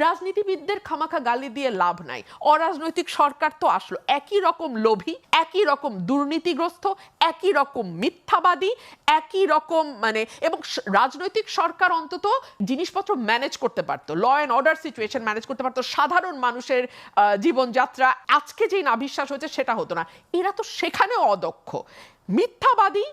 রাজনীতিবিদদের খামাখা গালি দিয়ে লাভ নাই। অরাজনৈতিক সরকার তো আসলো একই রকম লোভী, একই রকম দুর্নীতিগ্রস্ত, একই রকম মিথ্যাবাদী, একই রকম এবং রাজনৈতিক সরকার অন্তত জিনিসপত্র ম্যানেজ করতে পারতো, law and order situation manage করতে পারতো, সাধারণ মানুষের জীবনযাত্রা আজকে যেই নাভিশ্বাস হয়েছে সেটা হতো না। এরা তো সেখানেও অদক্ষ, মিথ্যাবাদী,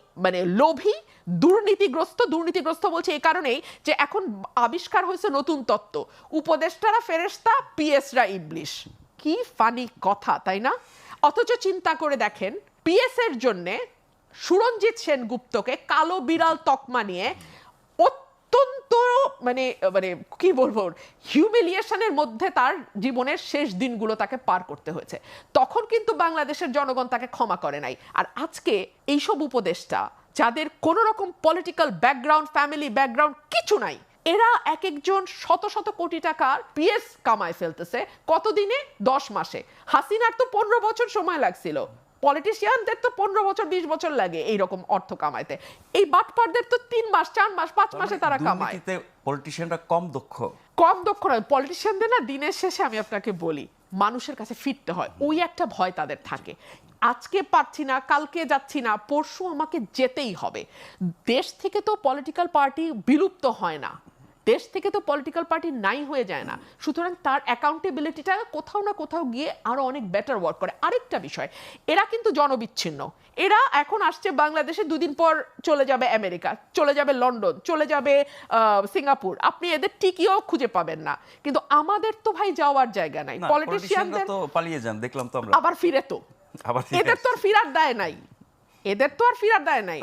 লোভী, দুর্নীতিগ্রস্ত বলছে এই কারণেই যে এখন আবিষ্কার হয়েছে নতুন তত্ত্ব, উপদেষ্টারা ফেরেশতা, পিএসরা ইবলিশ। কি ফানি কথা, তাই না? অথচ চিন্তা করে দেখেন, পিএস এর জন্য সুরঞ্জিত সেনগুপ্তকে কালো বিড়াল তকমা নিয়ে অত্যন্ত কি বলবো, হিউমিলিয়েশনের মধ্যে তার জীবনের শেষ দিনগুলো তাকে পার করতে হয়েছে। তখন কিন্তু বাংলাদেশের জনগণ তাকে ক্ষমা করে নাই। আর আজকে এইসব উপদেষ্টা যাদের কোনো রকম পলিটিক্যাল ব্যাকগ্রাউন্ড, ফ্যামিলি ব্যাকগ্রাউন্ড কিছু নাই, এরা এক একজন শত শত কোটি টাকার পিএস কামায় ফেলতেছে। কতদিনে? 10 মাসে। হাসিনার তো 15 বছর সময় লাগছিল, পলিটিশিয়ানদের তো 15 বছর 20 বছর লাগে এইরকম অর্থ কামাইতে। এই বাটপারদের তো 3 মাস 4 মাস 5 মাসে তারা কামায়। পলিটিশিয়ানরা কম দক্ষ নয়, পলিটিশিয়ানদের না দিনের শেষে আমি আপনাকে বলি মানুষের কাছে ফিরতে হয়, ওই একটা ভয় তাদের থাকে। আজকে পারছি না, কালকে যাচ্ছি না, পরশু আমাকে যেতেই হবে। দেশ থেকে তো পলিটিক্যাল পার্টি বিলুপ্ত হয় না, দেশ থেকে তো পলিটিক্যাল পার্টি নাই হয়ে যায় না। সুতরাং তার অ্যাকাউন্টেবিলিটিটা কোথাও না কোথাও গিয়ে আরো অনেক বেটার ওয়ার্ক করে। আরেকটা বিষয়, এরা কিন্তু জনবিচ্ছিন্ন। এরা এখন আসছে বাংলাদেশে, দুদিন পর চলে যাবে আমেরিকা, চলে যাবে লন্ডন, চলে যাবে সিঙ্গাপুর। আপনি এদের টিকিও খুঁজে পাবেন না। কিন্তু আমাদের তো ভাই যাওয়ার জায়গা নাই। পলিটিশিয়ানদের তো পালিয়ে যান, দেখলাম তো আমরা। আবার ফিরে তো, এদের তো আর ফিরার দায় নাই, এদের তো আর ফিরার দায় নাই।